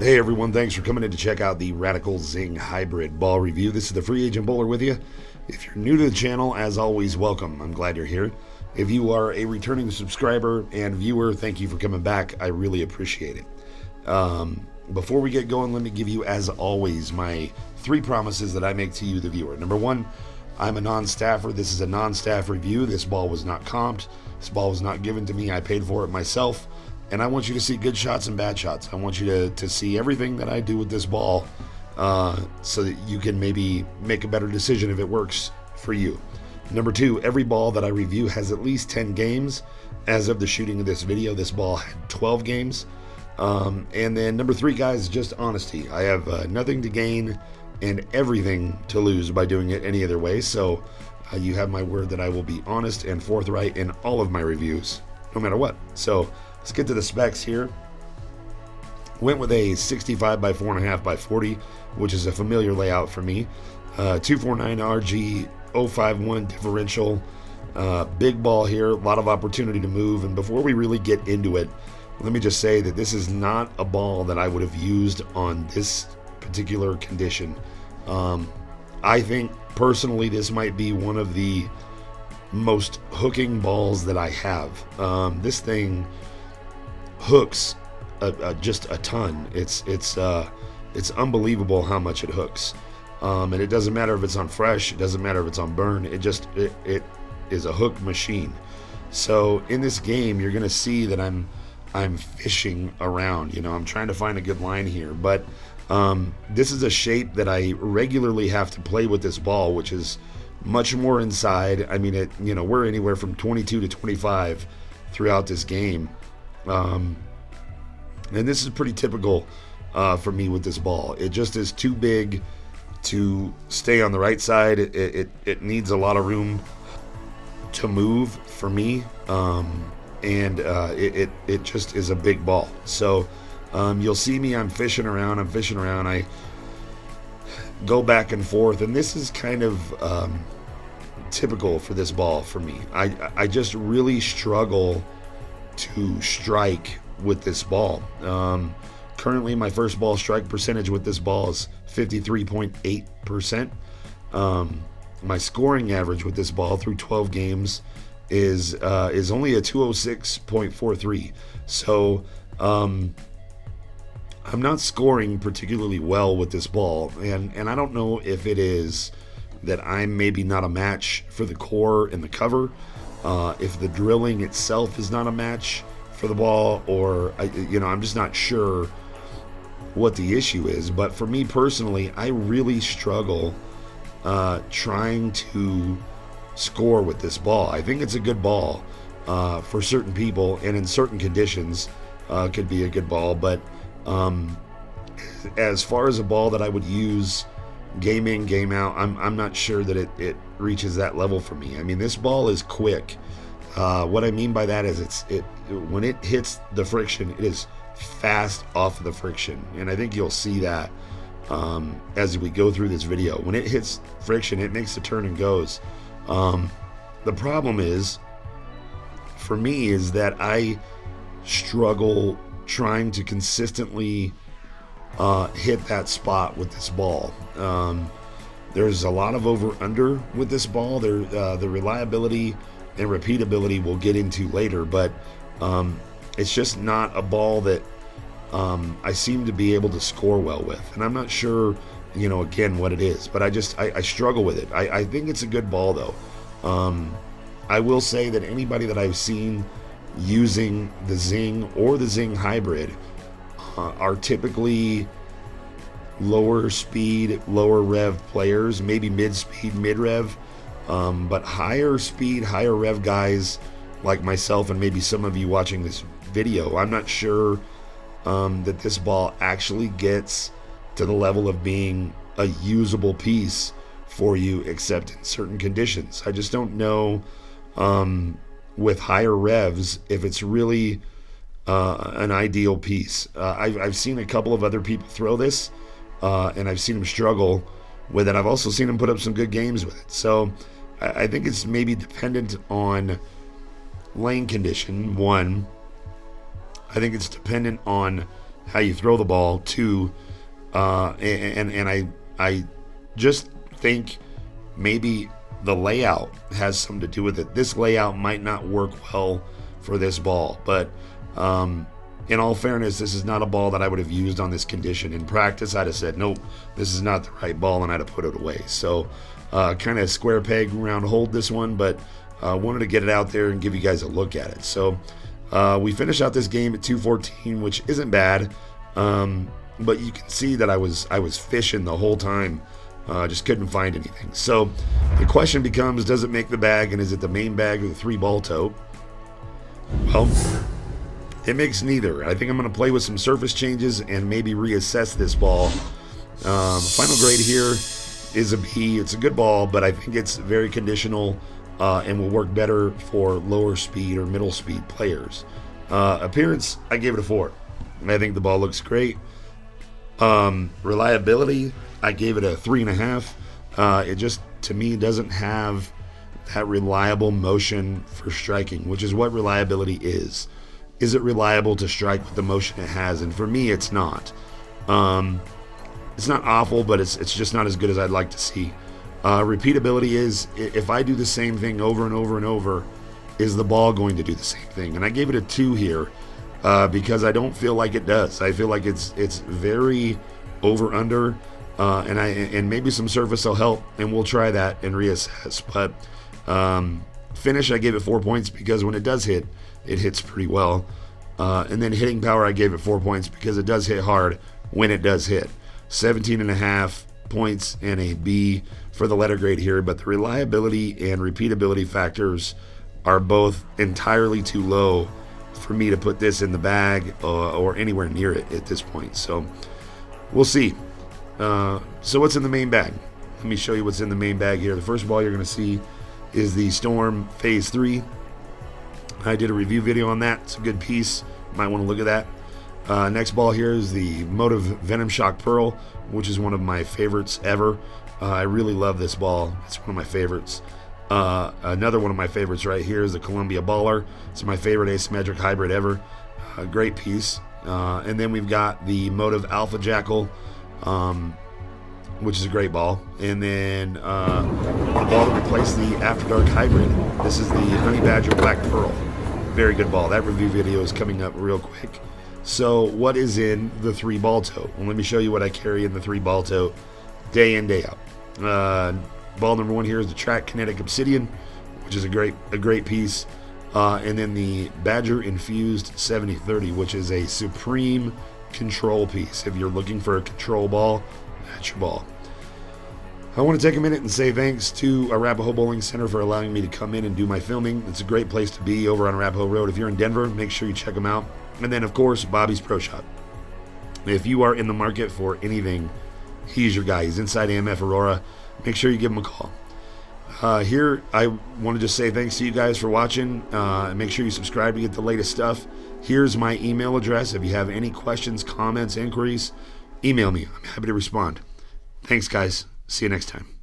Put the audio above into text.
Hey everyone, thanks for coming in to check out the Radical Zing Hybrid ball review. This is the Free Agent Bowler with you. If you're new to the channel, as always, welcome. I'm glad you're here. If you are a returning subscriber and viewer, thank you for coming back. I really appreciate it. Before we get going, let me give you, as always, my 3 promises that I make to you, the viewer. Number 1, I'm a non-staffer. This is a non-staff review. This ball was not comped. This ball was not given to me. I paid for it myself. And I want you to see good shots and bad shots. I want you to see everything that I do with this ball so that you can maybe make a better decision if it works for you. Number 2, every ball that I review has at least 10 games. As of the shooting of this video, this ball had 12 games. And then number 3, guys, just honesty. I have nothing to gain and everything to lose by doing it any other way. So you have my word that I will be honest and forthright in all of my reviews, no matter what. So let's get to the specs here. Went with a 65 by 4.5 by 40, which is a familiar layout for me. 249 RG 051 differential. Big ball here, a lot of opportunity to move. And before we really get into it, let me just say that this is not a ball that I would have used on this particular condition. I think personally this might be one of the most hooking balls that I have. This thing hooks just a ton. It's unbelievable how much it hooks, and it doesn't matter if it's on fresh, it doesn't matter if it's on burn. It is a hook machine. So in this game, you're gonna see that I'm fishing around. You know, I'm trying to find a good line here, but this is a shape that I regularly have to play with this ball, which is much more inside. I mean, we're anywhere from 22 to 25 throughout this game. And this is pretty typical for me with this ball. It just is too big to stay on the right side. It needs a lot of room to move for me, and it just is a big ball. So you'll see me, I'm fishing around, I go back and forth, and this is kind of typical for this ball for me. I just really struggle to strike with this ball. Currently my first ball strike percentage with this ball is 53.8%. My scoring average with this ball through 12 games is only a 206.43. So I'm not scoring particularly well with this ball, and I don't know if it is that I'm maybe not a match for the core and the cover, if the drilling itself is not a match for the ball, or I'm just not sure what the issue is. But for me personally, I really struggle trying to score with this ball. I think it's a good ball for certain people, and in certain conditions could be a good ball, but as far as a ball that I would use game in, game out, I'm not sure that it reaches that level for me. I mean, this ball is quick. What I mean by that is when it hits the friction, it is fast off the friction, and I think you'll see that as we go through this video. When it hits friction, it makes the turn and goes. The problem is, for me, is that I struggle trying to consistently hit that spot with this ball. There's a lot of over-under with this ball. The reliability and repeatability we'll get into later, but it's just not a ball that I seem to be able to score well with, and I'm not sure, again, what it is, but I struggle with it. I think it's a good ball, though. I will say that anybody that I've seen using the Zing or the Zing Hybrid are typically lower speed, lower rev players, maybe mid-speed, mid-rev, but higher speed, higher rev guys like myself and maybe some of you watching this video. I'm not sure that this ball actually gets to the level of being a usable piece for you, except in certain conditions. I just don't know with higher revs if it's really an ideal piece. I've seen a couple of other people throw this, and I've seen them struggle with it. I've also seen them put up some good games with it. So I think it's maybe dependent on lane condition, one. I think it's dependent on how you throw the ball to, and I just think maybe the layout has something to do with it. This layout might not work well for this ball, but in all fairness, this is not a ball that I would have used on this condition. In practice, I'd have said, nope, this is not the right ball, and I'd have put it away. So kind of square peg, round hole this one, but wanted to get it out there and give you guys a look at it. So we finished out this game at 214, which isn't bad, but you can see that I was fishing the whole time. Just couldn't find anything. So the question becomes, does it make the bag, and is it the main bag or the 3-ball tote? Well, it makes neither. I think I'm going to play with some surface changes and maybe reassess this ball. Final grade here is a B. It's a good ball, but I think it's very conditional and will work better for lower speed or middle speed players. Appearance, I gave it a 4. I think the ball looks great. Reliability, I gave it a 3.5. It just, to me, doesn't have that reliable motion for striking, which is what reliability is. Is it reliable to strike with the motion it has? And for me, it's not. It's not awful, but it's just not as good as I'd like to see. Repeatability is, if I do the same thing over and over and over, is the ball going to do the same thing? And I gave it a 2 here because I don't feel like it does. I feel like it's very over-under, and maybe some surface will help, and we'll try that and reassess. But finish, I gave it 4 points because when it does hit, it hits pretty well. And then hitting power, I gave it 4 points because it does hit hard when it does hit. 17.5 points and a B for the letter grade here, but the reliability and repeatability factors are both entirely too low for me to put this in the bag or anywhere near it at this point. So we'll see. So what's in the main bag? Let me show you what's in the main bag here. The first ball you're going to see is the Storm Phase 3. I did a review video on that. It's a good piece. Might want to look at that. Next ball here is the Motive Venom Shock Pearl, which is one of my favorites ever. I really love this ball. It's one of my favorites. Another one of my favorites right here is the Columbia Baller. It's my favorite asymmetric hybrid ever. Great piece. And then we've got the Motive Alpha Jackal, which is a great ball. And then the ball to replace the After Dark Hybrid. This is the Honey Badger Black Pearl. Very good ball. That review video is coming up real quick. So what is in the 3-ball tote? Well, let me show you what I carry in the 3-ball tote day in, day out. Ball number 1 here is the Track Kinetic Obsidian, which is a great piece. And then the Badger Infused 7030, which is a supreme control piece. If you're looking for a control ball, that's your ball. I want to take a minute and say thanks to Arapahoe Bowling Center for allowing me to come in and do my filming. It's a great place to be over on Arapahoe Road. If you're in Denver, make sure you check them out. And then, of course, Bobby's Pro Shop. If you are in the market for anything, he's your guy. He's inside AMF Aurora. Make sure you give him a call. Here, I want to just say thanks to you guys for watching. Make sure you subscribe to get the latest stuff. Here's my email address. If you have any questions, comments, inquiries, email me. I'm happy to respond. Thanks, guys. See you next time.